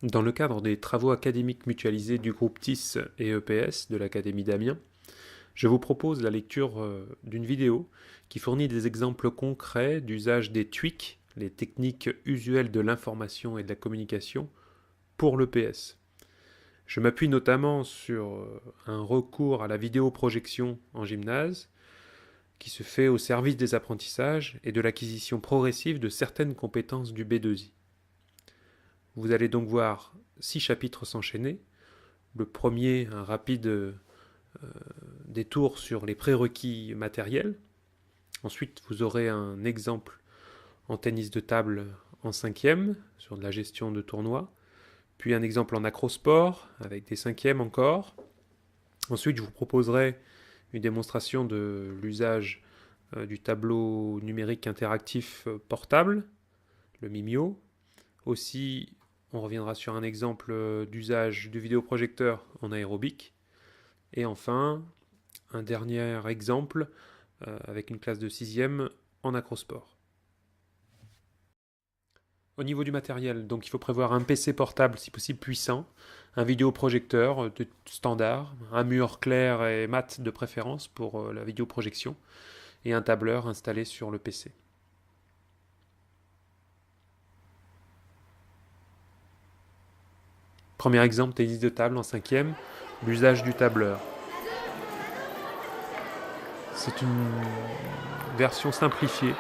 Dans le cadre des travaux académiques mutualisés du groupe TIS et EPS de l'Académie d'Amiens, je vous propose la lecture d'une vidéo qui fournit des exemples concrets d'usage des TWIC, les techniques usuelles de l'information et de la communication, pour l'EPS. Je m'appuie notamment sur un recours à la vidéoprojection en gymnase qui se fait au service des apprentissages et de l'acquisition progressive de certaines compétences du B2I. Vous allez donc voir 6 chapitres s'enchaîner. Le premier, un rapide détour sur les prérequis matériels. Ensuite, vous aurez un exemple en tennis de table en cinquième, sur de la gestion de tournois. Puis un exemple en acrosport, avec des cinquièmes encore. Ensuite, je vous proposerai une démonstration de l'usage du tableau numérique interactif portable, le Mimio. Aussi, on reviendra sur un exemple d'usage du vidéoprojecteur en aérobic. Et enfin, un dernier exemple avec une classe de 6e en acrosport. Au niveau du matériel, donc il faut prévoir un PC portable si possible puissant, un vidéoprojecteur de standard, un mur clair et mat de préférence pour la vidéoprojection et un tableur installé sur le PC. Premier exemple, tennis de table en cinquième, l'usage du tableur. C'est une version simplifiée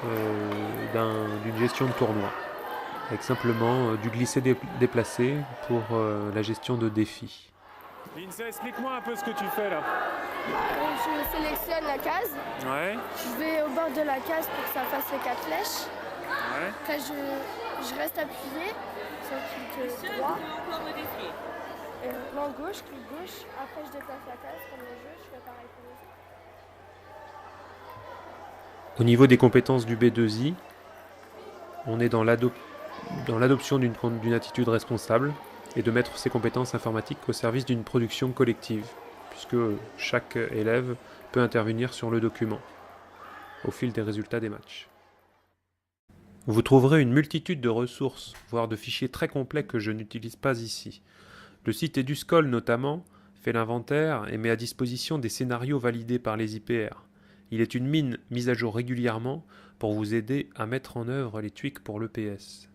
d'une gestion de tournoi, avec simplement du glisser-déplacer pour la gestion de défis. Lindsay, explique-moi un peu ce que tu fais là. Je sélectionne la case, Ouais, je vais au bord de la case pour que ça fasse les 4 flèches. ouais. Après, je reste appuyé sur le clic droit. Non, gauche, clic gauche. Après, je déplace la case comme le jeu, je fais pareil pour les autres. Au niveau des compétences du B2I, on est dans l'adoption d'une attitude responsable et de mettre ses compétences informatiques au service d'une production collective, puisque chaque élève peut intervenir sur le document au fil des résultats des matchs. Vous trouverez une multitude de ressources, voire de fichiers très complets que je n'utilise pas ici. Le site EduScol notamment fait l'inventaire et met à disposition des scénarios validés par les IPR. Il est une mine mise à jour régulièrement pour vous aider à mettre en œuvre les TWIC pour l'EPS.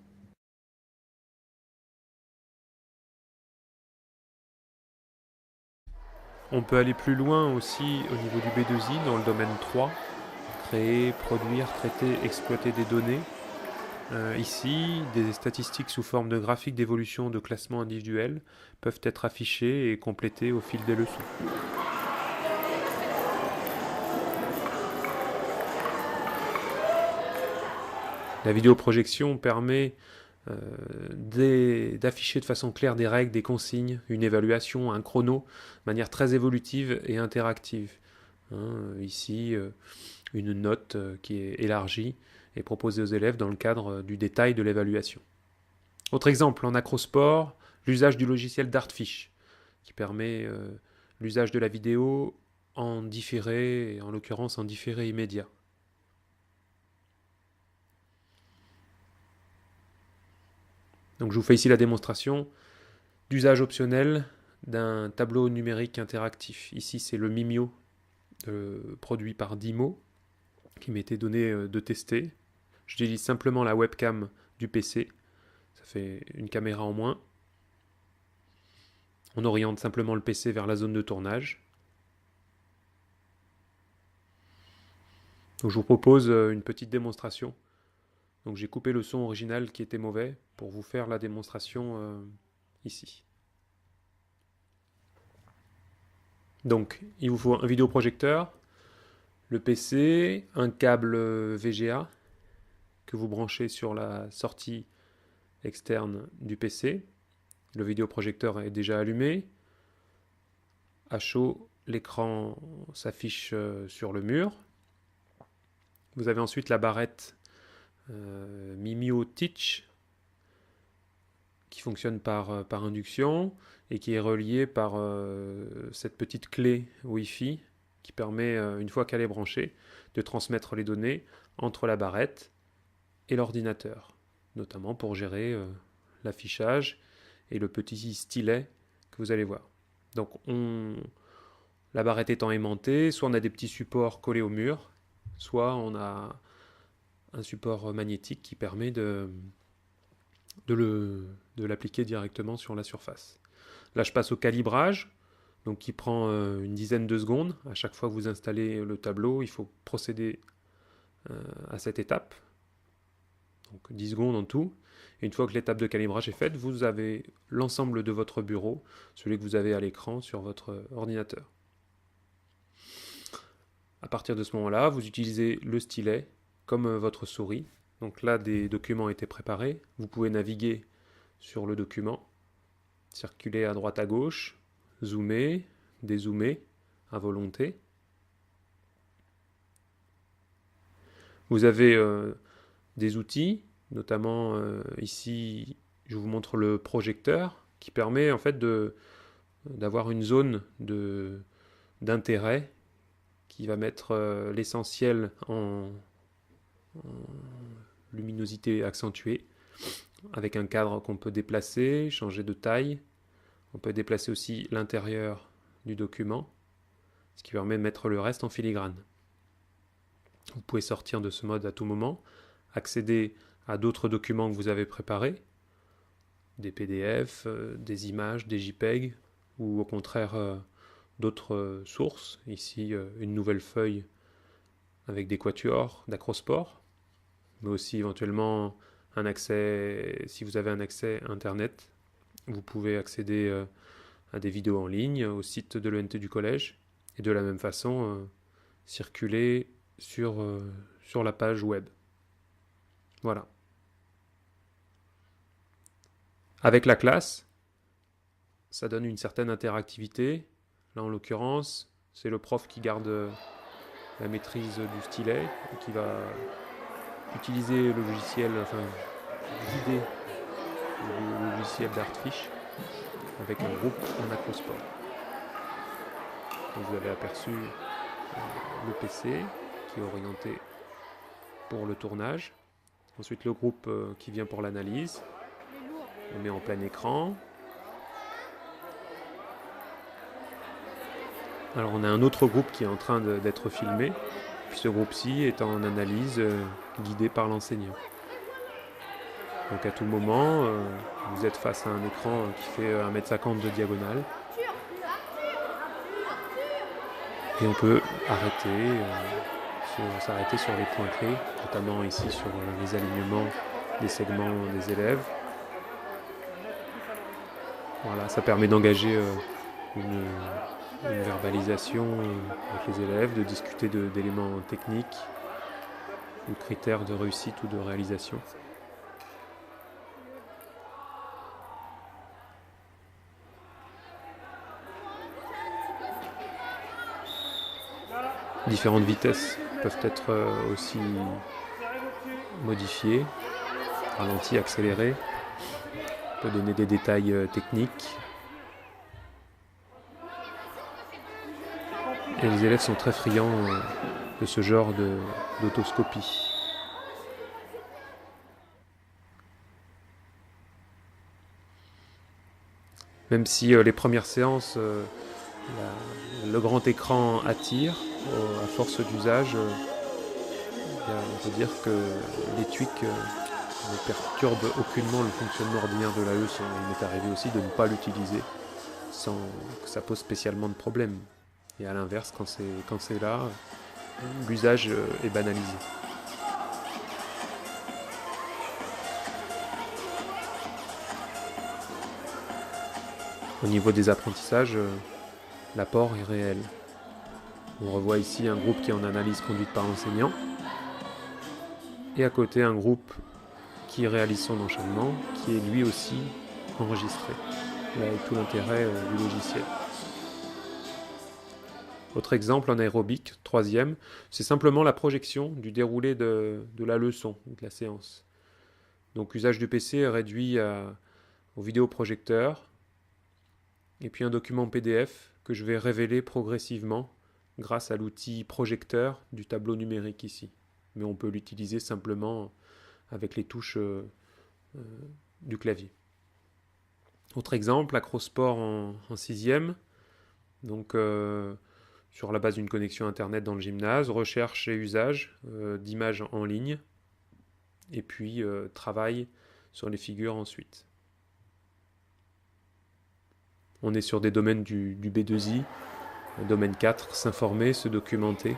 On peut aller plus loin aussi au niveau du B2I dans le domaine 3, créer, produire, traiter, exploiter des données. Ici, des statistiques sous forme de graphiques d'évolution de classement individuel peuvent être affichées et complétées au fil des leçons. La vidéoprojection permet d'afficher de façon claire des règles, des consignes, une évaluation, un chrono, de manière très évolutive et interactive. Ici, une note qui est élargie et proposée aux élèves dans le cadre du détail de l'évaluation. Autre exemple, en acrosport, l'usage du logiciel Dartfish, qui permet l'usage de la vidéo en différé, et en l'occurrence en différé immédiat. Donc je vous fais ici la démonstration d'usage optionnel d'un tableau numérique interactif. Ici c'est le Mimio produit par Dimo qui m'était donné de tester. J'utilise simplement la webcam du PC, ça fait une caméra en moins. On oriente simplement le PC vers la zone de tournage. Donc je vous propose une petite démonstration. Donc j'ai coupé le son original qui était mauvais pour vous faire la démonstration ici. Donc il vous faut un vidéoprojecteur, le PC, un câble VGA que vous branchez sur la sortie externe du PC. Le vidéoprojecteur est déjà allumé. À chaud, l'écran s'affiche sur le mur. Vous avez ensuite la barrette Mimio Teach qui fonctionne par induction et qui est reliée par cette petite clé Wi-Fi qui permet, une fois qu'elle est branchée, de transmettre les données entre la barrette et l'ordinateur, notamment pour gérer l'affichage et le petit stylet que vous allez voir. Donc la barrette étant aimantée, soit on a des petits supports collés au mur, soit on a un support magnétique qui permet de l'appliquer directement sur la surface. Là, je passe au calibrage, donc qui prend une dizaine de secondes. À chaque fois que vous installez le tableau, il faut procéder à cette étape. Donc 10 secondes en tout. Et une fois que l'étape de calibrage est faite, vous avez l'ensemble de votre bureau, celui que vous avez à l'écran sur votre ordinateur. À partir de ce moment-là, vous utilisez le stylet comme votre souris. Donc là, des documents ont été préparés. Vous pouvez naviguer sur le document, circuler à droite à gauche, zoomer, dézoomer à volonté. Vous avez des outils, notamment ici, je vous montre le projecteur qui permet en fait d'avoir une zone d'intérêt qui va mettre l'essentiel en luminosité accentuée, avec un cadre qu'on peut déplacer, changer de taille. On peut déplacer aussi l'intérieur du document, ce qui permet de mettre le reste en filigrane. Vous pouvez sortir de ce mode à tout moment, accéder à d'autres documents que vous avez préparés, des PDF, des images, des JPEG, ou au contraire d'autres sources. Ici, une nouvelle feuille avec des quatuors d'Acrosport, mais aussi éventuellement un accès, si vous avez un accès Internet, vous pouvez accéder à des vidéos en ligne, au site de l'ENT du collège, et de la même façon circuler sur la page web. Voilà. Avec la classe, ça donne une certaine interactivité. Là, en l'occurrence, c'est le prof qui garde la maîtrise du stylet et qui va utiliser le logiciel, enfin guider le logiciel d'Artfish avec un groupe en Acrosport. Donc vous avez aperçu le PC qui est orienté pour le tournage. Ensuite le groupe qui vient pour l'analyse. On met en plein écran. Alors on a un autre groupe qui est en train d'être filmé. Puis ce groupe-ci est en analyse guidé par l'enseignant. Donc à tout moment, vous êtes face à un écran qui fait 1,50 m de diagonale. Et on peut s'arrêter sur les points clés, notamment ici sur les alignements des segments des élèves. Voilà, ça permet d'engager une verbalisation avec les élèves, de discuter d'éléments techniques, de critères de réussite ou de réalisation. Différentes vitesses peuvent être aussi modifiées, ralenties, accélérées. On peut donner des détails techniques. Et les élèves sont très friands de ce genre d'autoscopie. Même si les premières séances, le grand écran attire, à force d'usage, on peut dire que les tweaks ne perturbent aucunement le fonctionnement ordinaire de la leçon. Il m'est arrivé aussi de ne pas l'utiliser sans que ça pose spécialement de problème. Et à l'inverse, quand c'est là, l'usage est banalisé. Au niveau des apprentissages, l'apport est réel. On revoit ici un groupe qui est en analyse conduite par l'enseignant. Et à côté, un groupe qui réalise son enchaînement, qui est lui aussi enregistré. Là est tout l'intérêt du logiciel. Autre exemple en aérobic, troisième, c'est simplement la projection du déroulé de la leçon, de la séance. Donc usage du PC est réduit au vidéoprojecteur, et puis un document PDF que je vais révéler progressivement grâce à l'outil projecteur du tableau numérique ici. Mais on peut l'utiliser simplement avec les touches du clavier. Autre exemple, Acrosport en 6e. Donc, sur la base d'une connexion Internet dans le gymnase, recherche et usage d'images en ligne, et puis travail sur les figures ensuite. On est sur des domaines du B2I, domaine 4, s'informer, se documenter.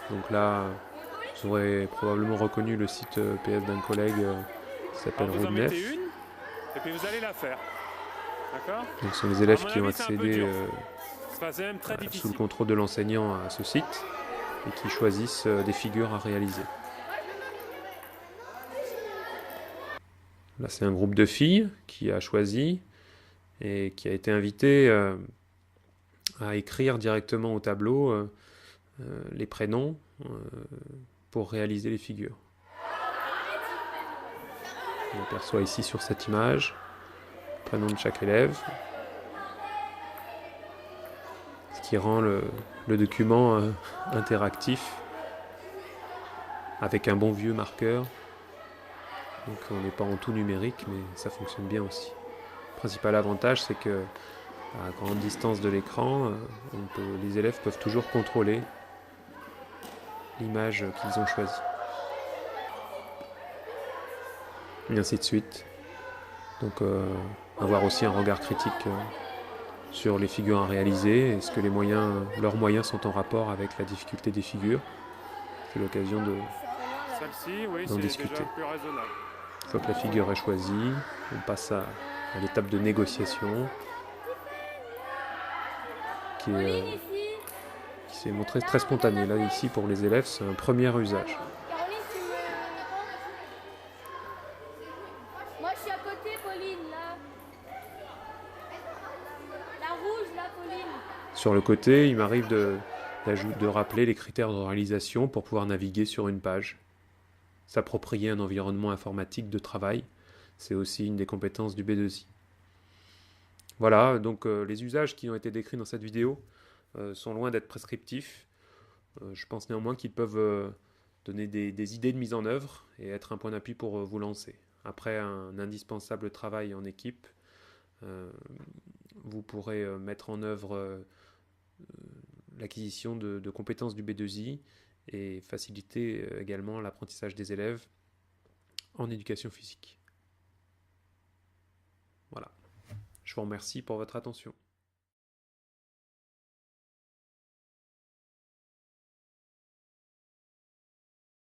Donc là, vous aurez probablement reconnu le site PS d'un collègue qui s'appelle Vous en mettez Roudnef. une, et puis vous allez la faire. D'accord? Donc ce sont les élèves À mon qui ont avis, c'est un peu accédé dur. C'est même très sous difficile. le contrôle de l'enseignant à ce site et qui choisissent des figures à réaliser. Là, c'est un groupe de filles qui a choisi et qui a été invité à écrire directement au tableau les prénoms pour réaliser les figures. On aperçoit ici sur cette image le prénom de chaque élève, ce qui rend le document interactif avec un bon vieux marqueur. Donc on n'est pas en tout numérique, mais ça fonctionne bien aussi. Le principal avantage, c'est que à grande distance de l'écran, les élèves peuvent toujours contrôler l'image qu'ils ont choisie. Et ainsi de suite. Donc avoir aussi un regard critique sur les figures à réaliser. Est-ce que leurs moyens sont en rapport avec la difficulté des figures? C'est l'occasion Celle-ci, oui, d'en c'est discuter. déjà plus raisonnable. Une fois que la figure est choisie, on passe à l'étape de négociation qui s'est montrée très spontanée. Là, ici, pour les élèves, c'est un premier usage. Caroline, tu me réponds? Moi, je suis à côté, Pauline, là. La rouge, là, Pauline. Sur le côté, il m'arrive de rappeler les critères de réalisation pour pouvoir naviguer sur une page. S'approprier un environnement informatique de travail, c'est aussi une des compétences du B2I. Voilà, donc les usages qui ont été décrits dans cette vidéo sont loin d'être prescriptifs. Je pense néanmoins qu'ils peuvent donner des idées de mise en œuvre et être un point d'appui pour vous lancer. Après un indispensable travail en équipe, vous pourrez mettre en œuvre l'acquisition de compétences du B2I et faciliter également l'apprentissage des élèves en éducation physique. Voilà. Je vous remercie pour votre attention.